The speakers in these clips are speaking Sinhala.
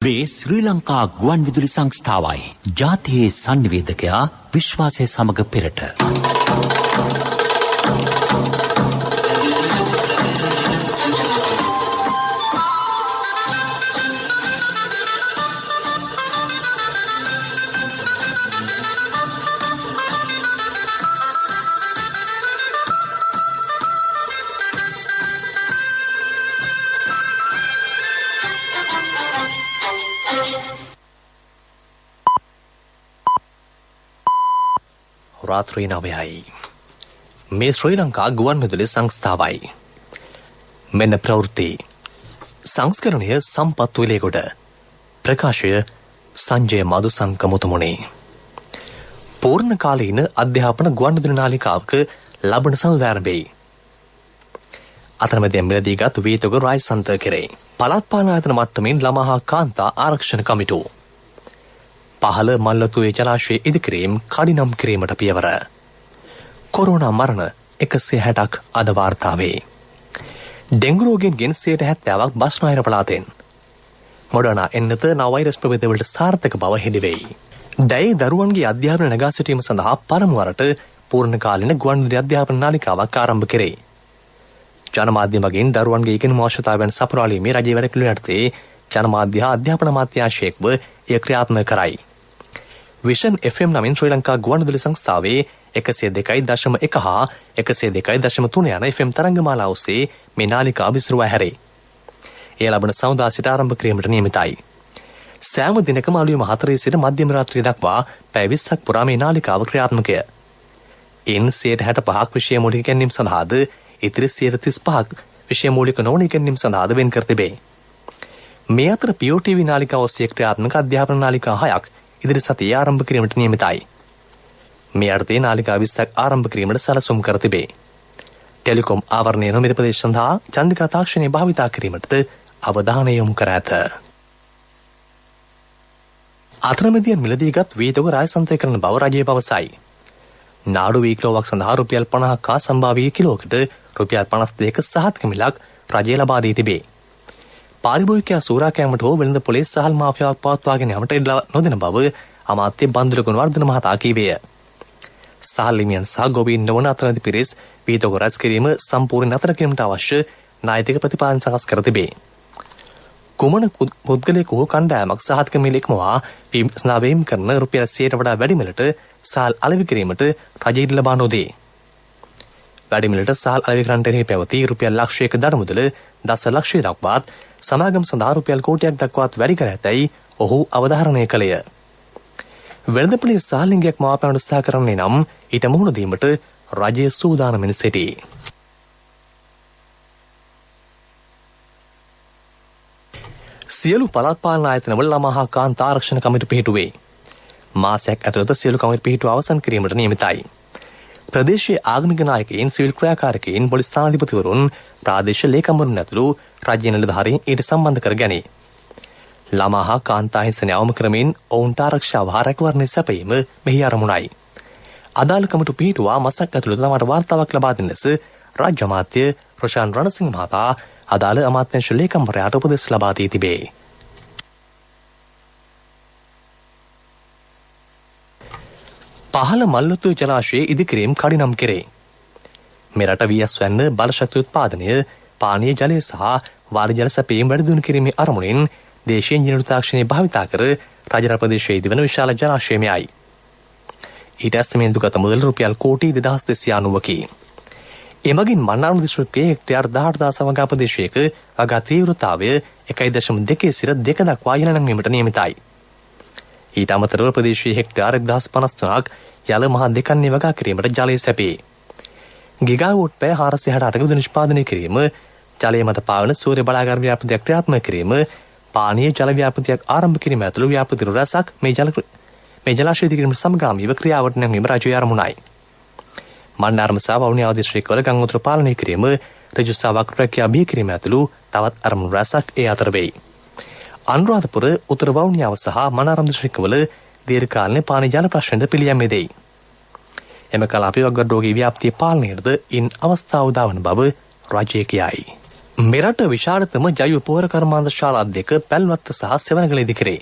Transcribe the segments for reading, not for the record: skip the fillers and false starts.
මේ ශ්‍රී ලංකා ගුවන් විදුලි සංස්ථාවයි ජාතියේ සංනිවේදකයා විශ්වාසය සමග පෙරට. රාත්‍රී 9යි. මේ ශ්‍රී ලංකා ගුවන් විදුලි සංස්ථාවයි. මෙන්න ප්‍රවෘත්ති. සංස්කරණය සම්පත් විලේගොඩ. ප්‍රකාශය සංජය මදුසංක මුතුමුණේ. පූර්ණ කාලීන අධ්‍යාපන ගුවන් විදුලි නාලිකාවක ලබන සඳුදාරම්භයි. අතරමැද මිලදීගත් වීතක රාජසන්ත කෙරේ. පළාත් පාලන ආයතන මට්ටමින් ළමා හා කාන්තා ආරක්ෂණ කමිටුව. පහළ මල්ලතුවේ ජලාශය ඉදිකිරීම් කඩිනම් කිරීමට පියවර. කොරෝනා මරණ 160ක් අද වාර්තාවේ. ඩෙංගු රෝගීන්ගෙන් 70%ක් බස්නාහිර පළාතෙන්. මොඩර්නා එන්නත නව වෛරස් ප්‍රභේදවලට සාර්ථක බව හෙළිවෙයි. දැයේ දරුවන්ගේ අධ්‍යාපනය නගා සිටීම සඳහා පළමු වරට පූර්ණ කාලීන ගුවන් විදුලි අධ්‍යාපන නාලිකාවක් ආරම්භ කෙරේ. ජනමාධ්‍ය මගින් දරුවන්ගේ ඉගෙනුම අවශ්‍යතාවයන් සපුරාලීමේ රජයේ වැඩ පිළිවෙල යටතේ ජනමාධ්‍ය අධ්‍යාපන අමාත්‍යාංශයේක්ව එය ක්‍රියාත්මක කරයි. විෂන් FM නමින් ශ්‍රී ලංකා ගුවන් විදුලි සංස්ථාවේ 102.1 හා 102.3 යන FM තරංගමාලා ඔස්සේ මේ නාලිකා විසිරුවා හැරේ. එය ලබන සවුදා සිට ආරම්භ කිරීමට නියමිතයි. සෑම දිනකම අලුයම 4 සිට මධ්‍යම රාත්‍රිය දක්වා පැය 20ක් පුරා මේ නාලිකාව ක්‍රියාත්මකය. ඉන් 65ක් විෂය මූලික ඉගැන්වීම් සඳහාද ඉතිරි 35ක් විෂය මූලික නොවන ඉගැන්වීම් සඳහාද වෙන් කර තිබේ. මේ අතර POTV නාලිකාව ඔස්සේ ක්‍රියාත්මක අධ්‍යාපන නාලිකා 6ක් ඉදිරි සතියේ ආරම්භ කිරීමට නියමිතයි. මේ අර්ථයේ නාලිකා 20ක් ආරම්භ කිරීමට සැලසුම් කර තිබේ. ටෙලිකොම් ආවරණය නොමැති ප්‍රදේශ සඳහා චන්ද්‍රිකා තාක්ෂණය භාවිතා කිරීමටද අවධානය යොමු කර ඇත. අතරමැදියන් මිලදීගත් වීතක රාජසන්තය කරන බව රජය පවසයි. නාඩු වී කිලෝවක් සඳහා රුපියල් 50ක් හා සම්භාව්‍ය කිලෝකට රුපියල් 52ක සහතික මිලක් රජය ලබා දී තිබේ. පාරිභෝගිකයා සූරා කෑමට හෝ වෙළඳ පොලේ සහල් මාෆියාවක් පවත්වාගෙන යාමට ඉඩ නොදෙන බව අමාත්‍ය බන්දුල ගුණවර්ධන මහතා කීවේය. සහල් හිමියන් සහ ගොවීන් නොවන අතරමැදි පිරිස් වීතක රැස් කිරීම සම්පූර්ණ නතර කිරීමට අවශ්‍ය නායතික ප්‍රතිපාදන සකස් කර තිබේ. කුමන පුද්ගලයෙකු හෝ කණ්ඩායමක් සහතික මිල ඉක්මවා වේම් කරන රුපියල් 100ට වඩා වැඩි මිලට සහල් අලෙවි කිරීමට රජය ඉඩ ලබා නොදේ. වැඩි මිලට සහල් අලෙවි කරන්නට එරෙහි පැවති රුපියල් ලක්ෂයක දඩමුදල දසලක්ෂය දක්වාත් සමාගම් සඳහා රුපියල් කෝටියක් දක්වාත් වැඩි කර ඇතැයි ඔහු අවධාරණය කළේය. වෙළඳපොලේ සහලින්ගයක් මවාපෑමට උත්සාහ කරන්නේ නම් ඊට මුහුණ දීමට රජය සූදානම්ව සිටී. සියලු පළාත් පාලන ආයතනවල ළමා හා කාන්තා ආරක්ෂණ කමිටු පිහිටුවේ. මාසයක් ඇතුළත සියලු කමිටු පිහිටුව අවසන් කිරීමට නියමිතයි. ප්‍රදේශීය ආගමික නායකයින් සිවිල් ක්‍රියාකාරකයින් පොලිස් ස්ථානාධිපතිවරුන් ප්‍රාදේශීය ලේකම්වරුන් ඇතුළු රාජ්‍ය නිලධාරීන් ඊට සම්බන්ධ කර ගැනේ. ළමා හා කාන්තා හිංසනය අවම කරමින් ඔවුන්ට ආරක්ෂාව හා රැකවරණය සැපයීම මෙහි අරමුණයි. අදාළ කමිටු පිහිටුවා මාසයක් ඇතුළත තමාට වාර්තාවක් ලබා දෙන ලෙස රාජ්‍ය අමාත්‍ය රොෂාන් රණසිංහ මහතා අදාළ අමාත්‍යාංශ ලේකම්වරයාට උපදෙස් ලබා දී තිබේ. පහළ මල්ලොත්තු ජලාශයේ ඉදිකිරීම් කඩිනම් කෙරේ. මෙරට වියස් වැන්න බලශක්ති උත්පාදනය, පානීය ජලය සහ වාරි ජල සැපයීම වැඩි දියුණු කිරීමේ අරමුණින් දේශීය ඉංජිනේරු තාක්ෂණය භාවිතා කර රජරට ප්‍රදේශයේ ඉදිවන විශාල ජලාශයමයි. ඊට ඇස්තමේන්තුගත මුදල රුපියල් කෝටි 2290කි. එමගින් මන්නාරම දිස්ත්‍රික්කයේ හෙක්ටයාර් 18000 වගා ප්‍රදේශයක වගා තීව්‍රතාවය 1.2 සිට 2 දක්වා ඉහළ නැංවීමට නියමිතයි. ඊට අමතරව ප්‍රදේශයේ හෙක්ටයාර් 1053ක් යල මහ දෙකන්නේ වගා කිරීමට ජලය සැපේ. ගිගාවෝට් පැය 468ක විදුලි නිෂ්පාදනය කිරීම, ජලය මත පාවන සූර්ය බලාගාර ව්‍යාපෘතියක් ක්‍රියාත්මක කිරීම, පානීය ජල ව්‍යාපෘතියක් ආරම්භ කිරීම ඇතුළු ව්‍යාපෘති රැසක් මේ ජලාශය ඉදිකිරීමට සමගාමීව ක්‍රියාවට නැංවීම රජයේ අරමුණයි. මන්නාරම සහ වවුනියාව දිස්ත්‍රික්කවල ගං උතුර පාලනය කිරීම, ඍජු සහ වක්‍ර රැකියා බිහි කිරීම ඇතුළු තවත් අරමුණු රැසක් ඒ අතර වෙයි. අනුරාධපුර, උතුර වවුනියාව සහ මන්නාරම් දිස්ත්‍රික්කවල දීර්ඝකාලීන පානීය ජල ප්‍රශ්නයට පිළියම් යෙදෙයි. එම කලාපයේ වග්ගඩ රෝගී ව්‍යාප්තිය පාලනයටද ඉන් අවස්ථාව උදාවන බව රජය කියයි. මෙරට විශාලතම ජෛව පොහොර කර්මාන්ත ශාලා දෙක පැල්වත්ත සහ සෙවණගල ඉදිකරේ.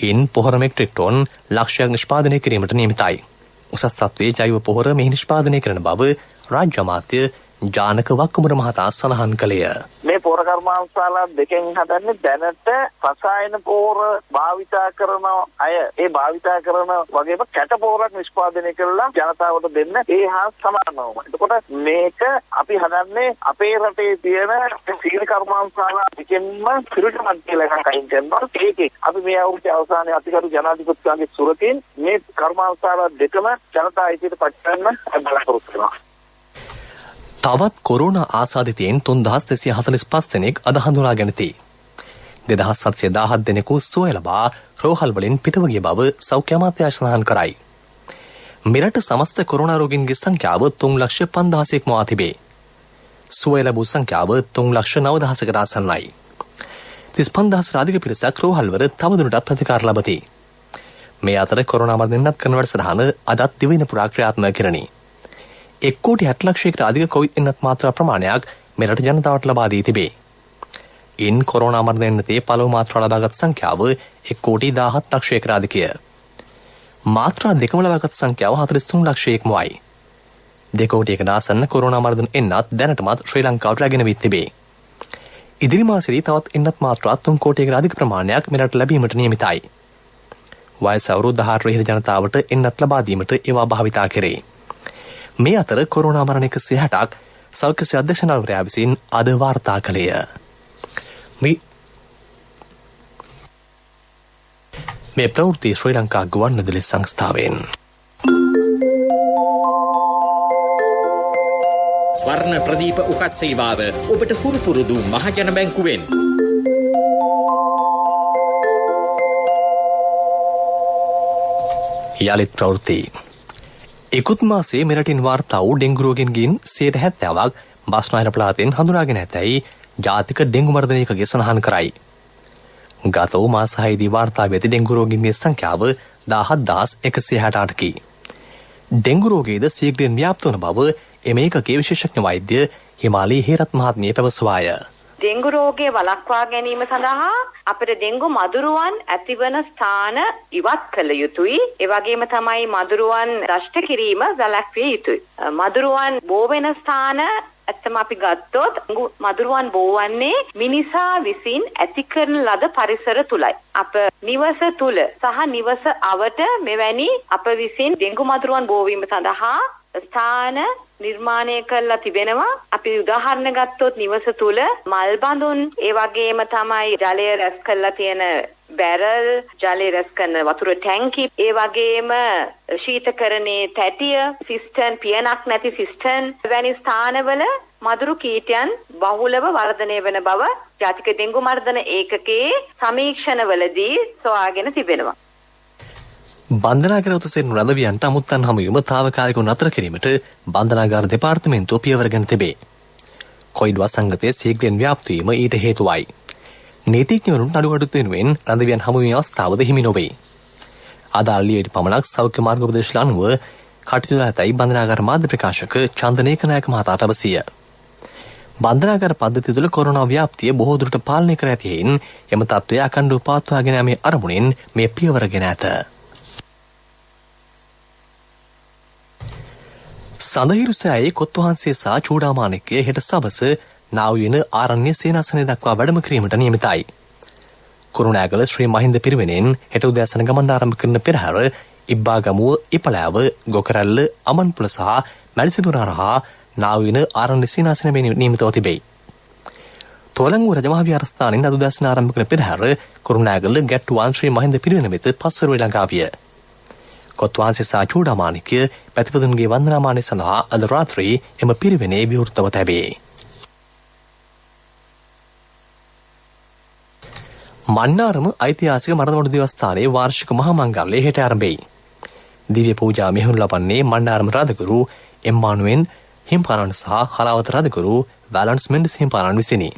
ඉන් පොහොර මෙට්‍රික් ටොන් ලක්ෂයක් නිෂ්පාදනය කිරීමට නියමිතයි. උසස් තත්ත්වයේ ජෛව පොහොර මෙහි නිෂ්පාදනය කරන බව රාජ්‍ය අමාත්‍ය ජානක වක්කමුර මහතා සඳහන් කළේය. මේ පොහොර කර්මාන්ත ශාලා දෙකෙන් හදන්නේ දැනට රසායන පොහොර භාවිතා කරන අය ඒ භාවිතා කරන වගේම කැට පොහොරක් නිෂ්පාදනය කරලා ජනතාවට දෙන්න ඒ හා සමානවම. එතකොට මේක අපි හදන්නේ අපේ රටේ තියෙන සීනි කර්මාන්ත ශාලා දෙකෙන්ම පිළිටමත් කියලා එකක් අයින් කරනවා. ඒකේ අපි මේ අවුරුද්දේ අවසානයේ අතිගරු ජනාධිපතිතුමාගේ සුරකින් මේ කර්මාන්ත ශාලා දෙකම ජනතා හිතට පත් කරන්න බලාපොරොත්තු වෙනවා. තවත් කොරෝනා ආසාදිතයින් 3245 දෙනෙක් අද හඳුනා ගැනීමති. 2717 දෙනෙකු සුවය ලබා රෝහල් වලින් පිටව ගිය බව සෞඛ්‍ය අමාත්‍යාංශය සඳහන් කරයි. මෙරට සමස්ත කොරෝනා රෝගීන්ගේ සංඛ්‍යාව 3,50,000ක් මවා තිබේ. සුවය ලැබූ සංඛ්‍යාව 3,09,000කට ආසන්නයි. 35,000 අධික පිරිසක් රෝහල්වල තවදුරටත් ප්‍රතිකාර ලබති. මේ අතර කොරෝනා මර්ධනයත් කරන වැඩසටහන අදත් දිවයින පුරා ක්‍රියාත්මක කරණි. 1,60,00,000කට අධික කොවිඩ්-19 මාත්‍රා ප්‍රමාණයක් මෙරට ජනතාවට ලබා දී තිබේ. ඉන් කොරෝනා මර්ධනයේ පළමු මාත්‍රා ලබාගත් සංඛ්‍යාව 1,17,00,000කට අධිකය. මාත්‍රා දෙකම ලබාගත් සංඛ්‍යාව 43,00,000ක් වයි. 2,00,00,000කට ආසන්න කොරෝනා මර්ධන එන්නත් දැනටමත් ශ්‍රී ලංකාවට රැගෙන වී තිබේ. ඉදිරි මාසෙදී තවත් එන්නත් මාත්‍රා 3,00,00,000කට අධික ප්‍රමාණයක් මෙරට ලැබීමට නියමිතයි. වයස අවුරුදු 18 ඉහළ ජනතාවට එන්නත් ලබා දීමට ඒවා භාවිතා කෙරේ. මේ අතර කොරෝනා මරණ 160ක් සෞඛ්‍ය අධ්‍යක්ෂකවරයා විසින් අද වාර්තා කළේය. මේ ප්‍රවෘත්ති ශ්‍රී ලංකා ගුවන්විදුලි සංස්ථාවෙන්. ස්වර්ණ ප්‍රදීප උකත් සේවාව ඔබට හුරු පුරුදු මහජන බැංකුවෙන්. යාලිත් ප්‍රවෘත්ති. ඉකුත් මාසයේ මෙරටින් වාර්තා වූ ඩෙංගු රෝගීන්ගෙන් 70%ක් බස්නාහිර පළාතෙන් හඳුනාගෙන ඇතැයි ජාතික ඩෙංගු මර්ධනයකගේ සඳහන් කරයි. ගත වූ මාස 6දී වාර්තා වී ඇති ඩෙංගු රෝගීන්ගේ සංඛ්‍යාව 17,168කි. ඩෙංගු රෝගයේද ශීඝ්‍රයෙන් ව්‍යාප්ත වන බව එම ඒකකයේ විශේෂඥ වෛද්‍ය හිමාලී හේරත් මහත්මිය පැවසුවාය. ඩෙංගු රෝගය වළක්වා ගැනීම සඳහා අපිට ඩෙංගු මදුරුවන් ඇතිවන ස්ථාන ඉවත් කළ යුතුයි. ඒ වගේම තමයි මදුරුවන් දෂ්ට කිරීම වැළැක්විය යුතුයි. මදුරුවන් බෝ වෙන ස්ථාන ඇත්තම අපි ගත්තොත් මදුරුවන් බෝවන්නේ මිනිසා විසින් ඇති කරන ලද පරිසර තුලයි. අප නිවස තුල සහ නිවස අවට මෙවැනි අප විසින් ඩෙංගු මදුරුවන් බෝවීම සඳහා ස්ථාන නිර්මාණය කරලා තිබෙනවා. අපි උදාහරණ ගත්තොත් නිවස තුල මල් බඳුන්, ඒ වගේම තමයි ජලය රැස් කරලා තියෙන බැරල්, ජලය රැස් කරන වතුර ටැංකි, ඒ වගේම ශීතකරණයේ තැටිය, සිස්ටන්, පියනක් නැති සිස්ටන් වැනි ස්ථානවල මදුරු කීටයන් බහුලව වර්ධනය වෙන බව ජාතික ඩෙංගු මර්ධන ඒකකයේ සමීක්ෂණවලදී සොයාගෙන තිබෙනවා. බන්ධනාගාර උතුසෙන් රඳවියන්ට අමුත්තන් හමුවීම තාවකාලිකව නතර කිරීමට බන්ධනාගාර දෙපාර්තමේන්තුව පියවර ගෙන තිබේ. කොයිඩ් වසංගතයේ ශීඝ්‍රයෙන් ව්‍යාප්ත වීම ඊට හේතුවයි. නීතිඥවරුන් අඩුවඩුත් වෙනුවෙන් රඳවියන් හමුවීමේ අවස්ථාවද හිමි නොවේ. අදාළ ලියවිලි පමණක් සෞඛ්‍ය මාර්ගෝපදේශ අනුව කටයුතු ඇතැයි බන්ධනාගාර මාධ්‍ය ප්‍රකාශක චන්දනේක නායක මහතා පැවසිය. බන්ධනාගාර පද්ධතිය තුළ කොරෝනා ව්‍යාප්තිය බොහෝ දුරට පාලනය කර ඇති හේයින් එම තත්ත්වය අඛණ්ඩව පවත්වාගෙන යාමේ අරමුණෙන් මේ පියවර ගෙන ඇත. සඳහිරු සෑයේ කොත්වහන්සේ සහ චූඩාමාණික්කය හෙට සවස නාව්‍යන ආරණ්‍ය සේනාසනය දක්වා වැඩම කිරීමට නියමිතයි. කුරුණෑගල ශ්‍රී මහින්ද පිරිවෙනෙන් හෙට උදෑසන ගමන් ආරම්භ කරන පෙරහැර ඉබ්බාගමුව, ඉපලෑව, ගොකරැල්ල, අමන්පුල සහ මැලිසිපුර හරහා නාව්‍යන ආරණ්‍ය සේනාසනය නියමිතව තිබේ. තොලංගුව රජමහා විහාරස්ථානයෙන් අද උදෑසන ආරම්භ කරන පෙරහැර කුරුණෑගල ගැට්ටුවාන් ශ්‍රී මහින්ද පිරිවෙන වෙත පස්වරුවේ ළඟා විය. කොත්වහන්සේ සහ චූඩාමාණික්කය පැතිපදුන්ගේ වන්දනාමානය සඳහා අද රාත්‍රී එම පිරිවෙනේ විවෘතව තැබේ. මන්නාරම ඓතිහාසික මරදමඩු දේවස්ථානයේ වාර්ෂික මහා මංගල්‍යය හෙට ආරම්භයි. දිව්‍ය පූජා මෙහෙයුම් ලබන්නේ මන්නාරම රාජගුරු එම්මානුවෙල් හිම්පාණන් සහ හලාවත රාජගුරු වැලන්ස් මෙන්ඩිස් හිම්පාණන් විසිනි.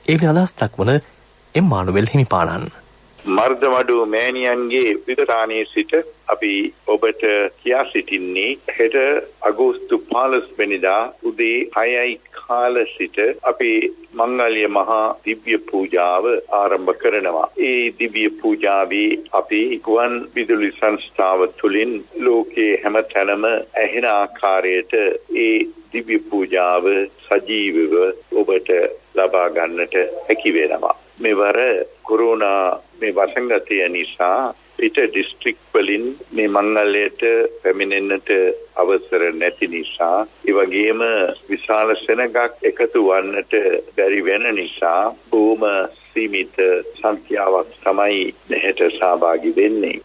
ඒ වෙන අදහස් දක්වන එම්මානුවෙල් හිමිපාණන් මර්දමඩු මෑණියන්ගේ විතරාණයේ සිට අපි ඔබට කියා සිටින්නේ හෙට අගෝස්තු 15 වෙනිදා උදේ 6යි කාල සිට අපි මංගල්‍ය මහා දිව්‍ය පූජාව ආරම්භ කරනවා. ඒ දිව්‍ය පූජාවේ අපි ගුවන් විදුලි සංස්ථාව තුළින් ලෝකයේ හැමතැනම ඇහෙන ආකාරයට ඒ දිව්‍ය පූජාව සජීවව ඔබට ලබා ගන්නට හැකි වෙනවා. මෙවර කොරෝනා මේ වසංගතය නිසා පිට දිස්ත්‍රික් වලින් මේ මංගල්‍යයට පැමිණෙන්නට අවසර නැති නිසා ඒ වගේම විශාල සෙනගක් එකතු වන්නට බැරි වෙන නිසා බොහොම සීමිත සංඛ්‍යාවක් තමයි මෙහෙට සහභාගී වෙන්නේ.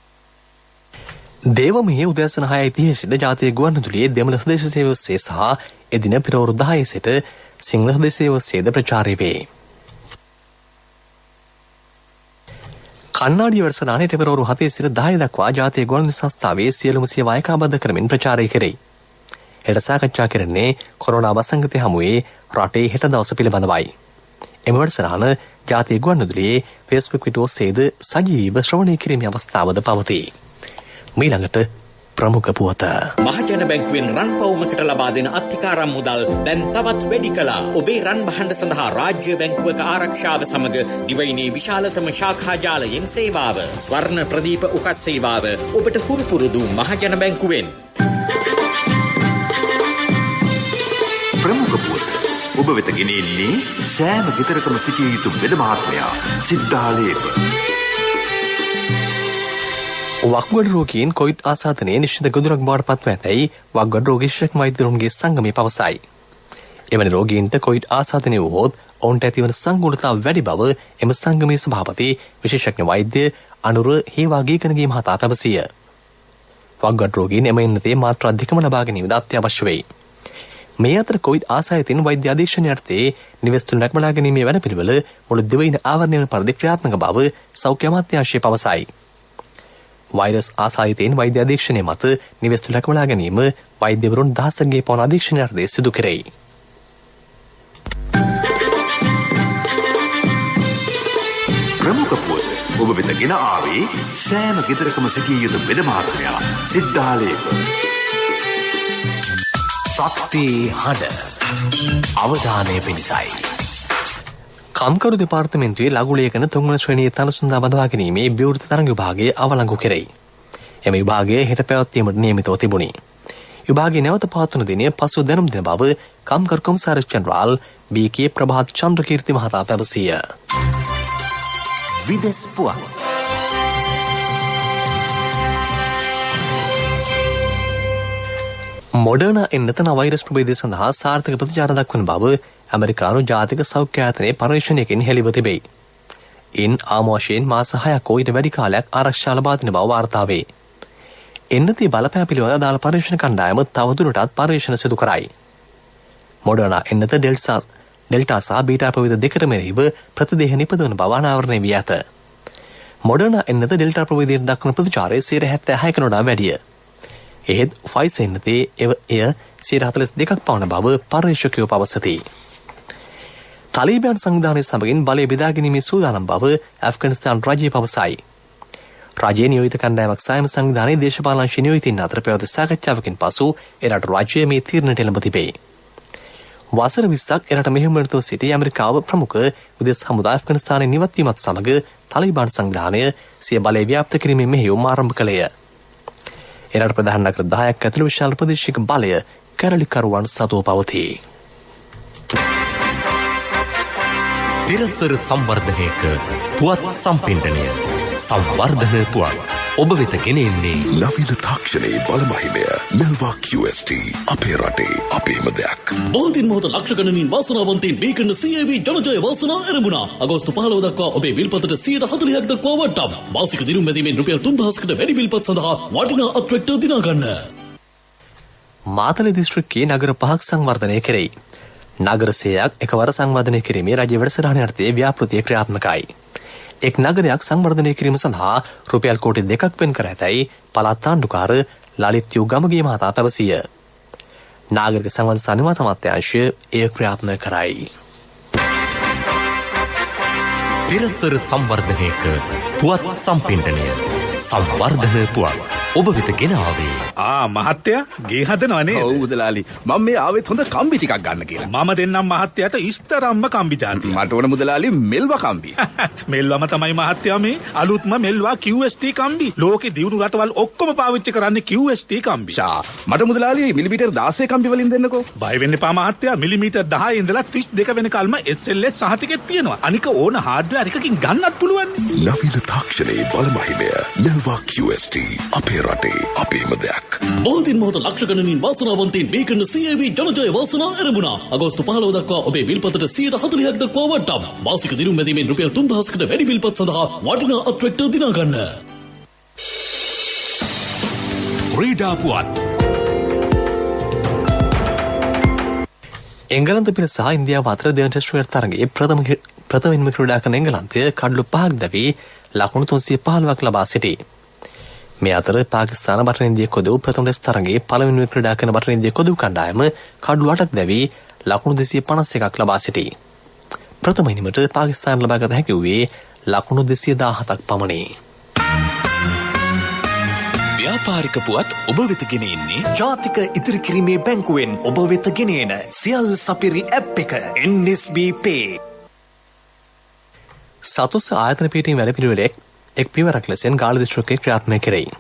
දේවමහේ උදෑසන 6:30 සිට ජාතික ගුවන්විදුලියේ දෙමළ ස්වදේශ සේවක සහ එදින පෙරවරු 10 සිට සිංහල ස්වදේශ සේවක සේද ප්‍රචාරය වේ. කන්නාඩි වර්ෂනානයේ පෙරවරු 7 සිට 10 දක්වා ජාතික ගුවන්විදුලි සංස්ථාවේ සියලුම සේවා ඒකාබද්ධ කරමින් ප්‍රචාරය කෙරේ. හෙට සාකච්ඡා කරන්නේ කොරෝනා වසංගතය හමුවේ රටේ හෙට දවස පිළිබඳවයි. එම වර්ෂනාන ජාතික ගුවන්විදුලියේ Facebook පිටුව සේද සජීවීව ශ්‍රවණය කිරීමේ අවස්ථාවද පවතී. මීළඟට ප්‍රමුඛ පුවත. මහජන බැංකුවෙන් රන් පවුමකට ලබා දෙන අත්තිකාරම් මුදල් දැන් තවත් වැඩි කළා. ඔබේ රන් බහඬ සඳහා රාජ්‍ය බැංකුවක ආරක්ෂාව සමග දිවයිනේ විශාලතම ශාඛා ජාලයෙන් සේවාව. ස්වර්ණ ප්‍රදීප උකත් සේවාව ඔබට හුරු පුරුදු මහජන බැංකුවෙන්. ප්‍රමුඛ පුවත ඔබ වෙත ගෙනෙන්නේ සෑම ගෙදරකම සිටිය යුතු වෙද මහත්මයා සිද්ධාලේප. වක්ගඩ රෝගීන් කොවිඩ් ආසාදනයේ නිශ්චිත ගොදුරක් බවට පත්ව ඇතැයි වක්ගඩ රෝග විශේෂඥ වෛද්‍යවරුන්ගේ සංගමය පවසයි. එවැනි රෝගීන්ට කොවිඩ් ආසාදනය වුවහොත් ඔවුන්ට ඇතිවන සංගුණතාව වැඩි බව එම සංගමයේ සභාපති විශේෂඥ වෛද්‍ය අනුර හේවාගීකනගේ මහතා පැවසිය. වක්ගඩ රෝගීන් එම එන්නතේ මාත්‍රා දෙකම ලබා ගැනීමද අත්‍යවශ්‍ය වෙයි. මේ අතර කොවිඩ් ආසාදිතයින් වෛද්‍ය අධීක්ෂණය යටතේ නිවෙස්තුන් රැකබලා ගැනීමේ වැඩපිළිවෙල මුළු දිවයින ආවරණය වන පරිදි ක්‍රියාත්මක බව සෞඛ්‍ය අමාත්‍යාංශය පවසයි. වෛරස් ආසාදිතයින් වෛද්‍ය අධීක්ෂණය මත නිවෙස්තුන් රැකබලා ගැනීම වෛද්‍යවරුන් දහසකගේ පවන අධීක්ෂණය යටතේ සිදු කෙරෙයි. ප්‍රමුඛ පුවත ඔබ වෙත ගෙන ආවේ සෑම ගෙදරකම සිටිය යුතු වෙද මහත්මයා සිද්ධාලේප. ශක්ති හඬ අවධානය පිණිසයි. කම්කරු දෙපාර්තමේන්තුවේ ලඝු ලේඛන 3 වන ශ්‍රේණියේ තනසුන්දා බඳවා ගැනීමේ විවෘත තරඟ විභාගයේ අවලංගු කෙරෙයි. එම විභාගයේ හෙට පැවැත්වීමට නියමිතව තිබුණි. විභාගයේ නැවත පවත්වන දිනය පසුව දැනුම් දෙන බව කම්කරු කොමසාරිස් ජෙනරාල් බී.කේ. ප්‍රභාත් චන්ද්‍රකීර්ති මහතා පැවසිය. විදෙස් පුවත් මොඩර්නා එන්නත නව වෛරස් ප්‍රභේදය සඳහා සාර්ථක ප්‍රතිචාර දක්වන බව ඇමරිකානු ජාතික සෞඛ්‍ය ආයතනයේ පරීක්ෂණයකින් හෙළිව තිබේ. ඉන් ආම වශයෙන් මාස 6ක් ඊට වැඩි කාලයක් ආරක්ෂා ලබා දෙන බව වාර්තා වේ. එන්නතේ බලපෑ පිළිවෙල අදාළ පරීක්ෂණ කණ්ඩායම තවදුරටත් පරීක්ෂණ සිදු කරයි. මොඩර්නා එන්නත ඩෙල්ටා සහ බීටා ප්‍රභේද දෙකටම එරෙහිව ප්‍රතිදේහ නිපදවන බව අනාවරණය වී ඇත. මොඩර්නා එන්නත ඩෙල්ටා ප්‍රභේදයට දක්වන ප්‍රතිචාරය 76%කට වඩා වැඩිය. එහෙත් ෆයිසර් එන්නතේ එය 42%ක් පවන බව පරීක්ෂකයෝ පවසති. තාලිබාන් සංවිධානය සමගින් බලය බෙදා ගැනීමේ සූදානම් බව ඇෆ්ගනිස්තාන් රජය පවසයි. රජයේ නියෝජිත කණ්ඩායමක් සායම සංවිධානයේ දේශපාලන නියෝජිතින් අතර පැවති සාකච්ඡාවකින් පසු එරට රජය මේ තීරණයට එළඹ තිබේ. වසර 20ක් එරට මෙහෙයුම්වලට සිටි ඇමරිකාව ප්‍රමුඛ විදේශ හමුදා ඇෆ්ගනිස්තානයේ නිවත්වීමත් සමග තාලිබාන් සංවිධානය සිය බලය ව්‍යාප්ත කිරීමේ මෙහෙයුම් ආරම්භ කළේය. එරට ප්‍රධාන නගර 10ක් ඇතුළු විශාල ප්‍රදේශයක බලය කැරලිකරුවන් සතුව පවතී. පිරසර සංවර්ධනයක පුවත් සම්පින්ඩනය සංවර්ධන පුවත් ඔබ වෙත ගෙනෙන්නේ නවීන තාක්ෂණයේ බලමහිමය මෙල්වා QST අපේ රටේ අපේම දෙයක්. බෝධින් මොහොත ලක්ෂ ගණනින් වාසනාවන්තයින් මේ කරන CAV ජනජය වාසනා ආරම්භුණා. අගෝස්තු 15 දක්වා ඔබේ විල්පතට 140ක් දක්වා වටම්. මාසික දිනුම් මැදීමෙන් රුපියල් 3000කට වැඩි විල්පත් සඳහා වටිනා අත්වැක්ටර් දිනා ගන්න. මාතලේ දිස්ත්‍රික්කයේ නගර 5ක් සංවර්ධනය කෙරෙයි. නගර 100ක් එකවර සංවර්ධනය කිරීමේ රජයේ වැඩසටහන යටතේ ව්‍යාපෘතිය ක්‍රියාත්මකයි. එක් නගරයක් සංවර්ධනය කිරීම සඳහා රුපියල් කෝටි 2ක් වෙන් කර ඇතැයි පළාත් ආණ්ඩුකාර ලලිත් යු ගමගේ මහතා පැවසිය. නාගරික සංවර්ධන සනිවාස අමාත්‍යාංශය එය ක්‍රියාත්මක කරයි. තිරසර සංවර්ධනයක පුවත් සම්පින්ඩනය සංවර්ධන පුවත් ඔබ වෙත ගෙන ආවේ. මහත්තයා ගේ හදනවනේ. ඔව් මුදලාලි. මම මේ ආවෙත් හොඳ කම්බි ටිකක් ගන්න කියලා. මම දෙන්නම් මහත්තයාට ඉස්තරම්ම කම්බි ජාතිය. මට ඕන මුදලාලි මෙල්වා කම්බි. මෙල්වම තමයි මහත්තයා මේ අලුත්ම මෙල්වා QST කම්බි. ලෝකේ දියුණු රටවල් ඔක්කොම පාවිච්චි කරන්නේ QST කම්බි. මට මුදලාලි මිලිමීටර් 16 කම්බි වලින් දෙන්නකෝ. බය වෙන්න එපා මහත්තයා. මිලිමීටර් 10 ඉඳලා 32 වෙනකල්ම SLS සහතිකෙත් තියෙනවා. අනික ඕන හાર્ඩ්වෙයාර් එකකින් ගන්නත් පුළුවන්. නවීන තාක්ෂණයේ බලමහිමය මෙල්වා QST අපේ රටේ අපේම දෙයක්. බෝධින් මොහොත ලක්ෂ ගණනින් වාසනාවන්තයින් මේ කරන CAV ජනජය වාසනා ආරම්භුණා. අගෝස්තු 15 දක්වා ඔබේ විල්පතට 140ක් දක්වා වට්ටම්. මාසික දිනුම් මැදීමෙන් රුපියල් 3000කට වැඩි විල්පත් සඳහා වටිනා අත්‍රැක්ටර් දිනා ගන්න. ක්‍රීඩා පුවත්. එංගලන්ත පිළ සහ ඉන්දියාව අතර දෙවන ටෙස්ට් තරගයේ ප්‍රථමින්ම ක්‍රීඩා කරන එංගලන්තය කඩලු 5ක් දැවී ලකුණු 315ක් ලබා සිටී. මේ අතර පාකිස්තාන බටහිර ඉන්දිය කොදු ප්‍රථම ටෙස්ට් තරගයේ පළවෙනිම ක්‍රීඩා කරන බටහිර ඉන්දිය කොදු කණ්ඩායම කඩලු 8ක් දැවී ලකුණු 251ක් ලබා සිටී. ප්‍රථම ඉනිමට පාකිස්තාන ලබාගත හැකි වූයේ ලකුණු 217ක් පමණි. ව්‍යාපාරික පුවත් ඔබ වෙත ගෙන එන්නේ ජාතික ඉදිරි කිරීමේ බැංකුවෙන් ඔබ වෙත ගෙන එන සියල් සපිරි ඇප් එක NSB Pay. සතුස් ආයතන පිටීම් වැඩපිළිවෙලක් එක් පියවරක් ලෙසෙන් ගාල්ල දිස්ත්‍රික්කයේ ක්‍රියාත්මක කෙරෙයි.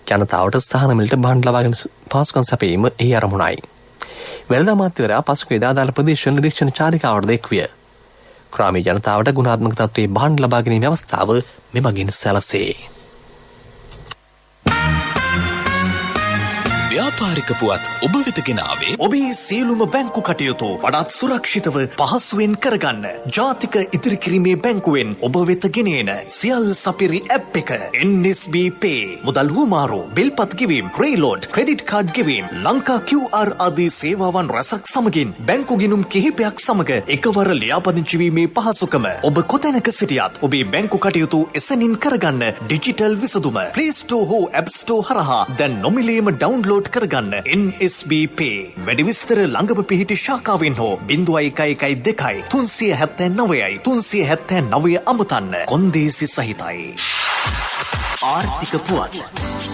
ජනතාවට සහන මිලට භාණ්ඩ ලබාගෙන පහසුකම් සැපයීම එහි අරමුණයි. වෙළඳ අමාත්‍යවරයා පසුගියදා දාල ප්‍රදේශ නිරීක්ෂණ චාරිකාවට දැක්විය. ග්‍රාමීය ජනතාවට ගුණාත්මක තත්ත්වයේ භාණ්ඩ ලබා ගැනීමේ අවස්ථාව මෙමගින් සැලසේ. ව්‍යාපාරික පුවත් ඔබ වෙත ගෙන ආවේ ඔබේ සියලුම බැංකු කටයුතු වඩාත් සුරක්ෂිතව පහසුවෙන් කරගන්න ජාතික ඉදිරි කිරීමේ බැංකුවෙන් ඔබ වෙත ගෙන එන සියල් සපිරි ඇප් එක NSB Pay. මුදල් හුවමාරු, බිල්පත් ගෙවීම්, රීලෝඩ්, ක්‍රෙඩිට් කාඩ් ගෙවීම්, ලංකා QR ආදී සේවාවන් රැසක් සමගින් බැංකු ගිණුම් කිහිපයක් සමග එකවර ලියාපදිංචි වීමේ පහසුකම. ඔබ කොතැනක සිටියත් ඔබේ බැංකු කටයුතු එසැනින් කරගන්න ඩිජිටල් විසඳුම Play Store හෝ App Store හරහා දැන් නොමිලේම ඩවුන්ලෝඩ් කරගන්න NSB Pay. වැඩි විස්තර ළඟම පිහිටි ශාඛාවෙන් හෝ 0112 379යි 379 අමතන්න. කොන්දේසි සහිතයි. ආර්ථික පුවත්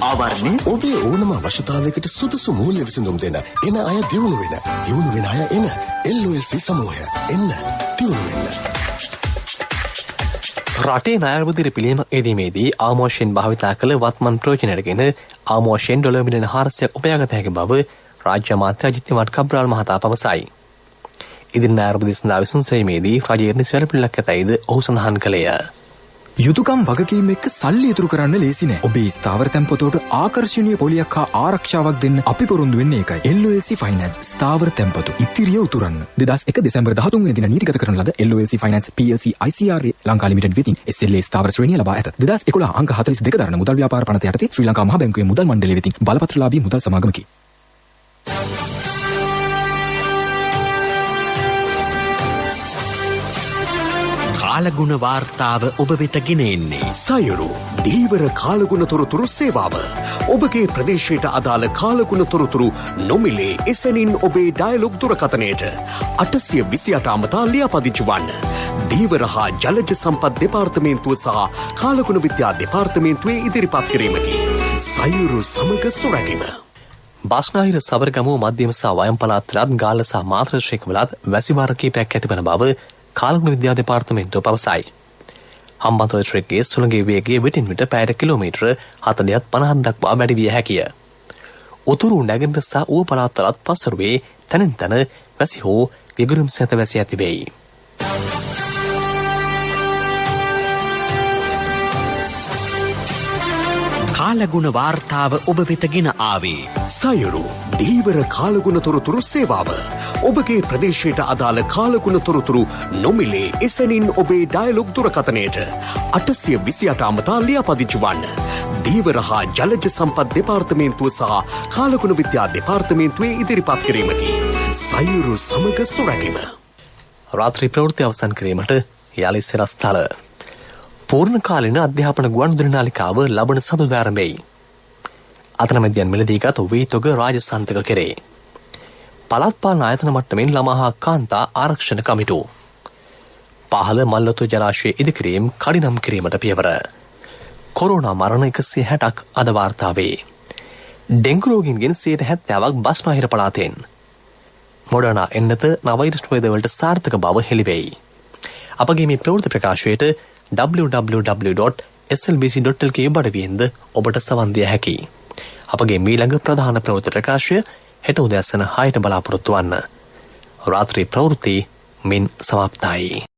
ආවරණය ඔබේ ඕනම අවශ්‍යතාවයකට සුදුසු මූල්‍ය විසඳුම් දෙන එන අය දියුණු වෙන අය එන LOLC සමූහය එන්න දියුණු වෙන්න. රටේ ණයවදිර පිළිම එදීමේදී ආමෝෂයෙන් භාවිතා කළ වත්මන් ප්‍රයෝජනයටගෙන ආමෝෂයෙන් ඩොලර් මිලියන 400ක් උපයාගත හැකි බව රාජ්‍ය අමාත්‍ය අජිත් කබ්‍රාල් මහතා පවසයි. ඉදිරි ණයවදිර සඳහා විසඳුම් සෙවීමේදී රජයේ නිසැල පිළිලක් ඇතයිද ඔහු සඳහන් කළේය. යුතුකම් වගකීම් එක්ක සල්ලි ඉතුරු කරන්න ලේසි නෑ. ඔබේ ස්ථාවර තැන්පතට ආකර්ෂණීය පොලියක් හා ආරක්ෂාවක් දෙන්න අපි පොරොන්දු වෙන්නේ ඒකයි. LOLC Finance ස්ථාවර තැන්පතු ඉතිරිය උතුරන්න. 2001 දෙසැම්බර් 13 වෙනි දින නීතිගත කරන ලද LOLC Finance PLC ICRA Lanka limited වෙතින් SLA ස්ථාවර ශ්‍රේණිය ලබා ඇත. 2011 අංක 42 දරන මුදල් ව්‍යාපාර පනත යටතේ ශ්‍රී ලංකා මහ බැංකුවේ මුදල් මණ්ඩලය වෙතින් බලපත්‍රලාභී මුදල් සමාගමකි. කාලගුණ වාර්තාව ඔබ වෙත ගෙන එන්නේ සයුරු දීවර කාලගුණ තොරතුරු සේවාව. ඔබගේ ප්‍රදේශයට අදාළ කාලගුණ තොරතුරු නොමිලේ එසැනින් ඔබේ ඩයලොග් දුරකථනයට 828 අමතා ලියාපදිංචි වන්න. දීවර හා ජලජ සම්පත් දෙපාර්තමේන්තුව සහ කාලගුණ විද්‍යා දෙපාර්තමේන්තුවේ ඉදිරිපත් කිරීමකි. සයුරු සමග සොරැකීම. බස්නාහිර සබරගමුව මධ්‍යම සහ වයම් පළාත්වලත් ගාල්ල සහ මාතර ශ්‍රේණිවලත් වැසිවාර කිහිපයක් ඇතිවන බව කාලගුණ විද්‍යා දෙපාර්තමේන්තුව පවසයි. හම්බන්තොට ශ්‍රේණියේ සුළඟේ වේගය විටින් විට පැයට කිලෝමීටර 40ත් 50ක් දක්වා වැඩි විය හැකිය. උතුරු නැගෙනහිර සහ ඌව පළාත්වලත් පසරුවේ තැනින් තැන වැසි හෝ ගිගුරුම් සහිත වැසි ඇති වෙයි. කාලගුණ වාර්තාව ඔබ වෙත ගෙන ආවේ සයුරු දීවර කාලගුණ තොරතුරු සේවාව. ඔබගේ ප්‍රදේශයට අදාළ කාලගුණ තොරතුරු නොමිලේ එසැනින් ඔබේ ඩයලොග් දුරකථනයට 828 අමතා ලියාපදිංචි වන්න. දීවර හා ජලජ සම්පත් දෙපාර්තමේන්තුව සහ කාලගුණ විද්‍යා දෙපාර්තමේන්තුවේ ඉදිරිපත් කිරීමකි. සයුරු සමග සොරැකීම. රාත්‍රී ප්‍රවෘත්ති අවසන් කිරීමට යාලි සිරස්තල පූර්ණ කාලීන අධ්‍යාපන ගුවන්විදුලි නාලිකාව ලබන සතුදා ආරම්භයි. අතනමැදියන් මිලදීගත් වේතොග රාජසන්තක කෙරේ. පළාත් පාලන ආයතන මට්ටමින් ළමා හා කාන්තා ආරක්ෂණ කමිටුව. පහළ මල්ලතු ජලාශය ඉදිකිරීම් කඩිනම් කිරීමට පියවර. කොරෝනා මරණ 160ක් අද වාර්තා වේ. ඩෙංගු රෝගීන්ගෙන් 70%ක් බස්නාහිර පළාතෙන්. මොඩර්නා එන්නත නවයිරස් වේදවලට සාර්ථක බව හෙළිවෙයි. අපගේ මේ ප්‍රවෘත්ති ප්‍රකාශයට www.slbc.lk බඩවියෙන්ද ඔබට සවන් දිය හැකියි. අපගේ මීළඟ ප්‍රධාන ප්‍රවෘත්ති ප්‍රකාශය හෙට උදෑසන 6ට බලාපොරොත්තු වන්න. රාත්‍රී ප්‍රවෘත්ති මින් සමාප්තයි.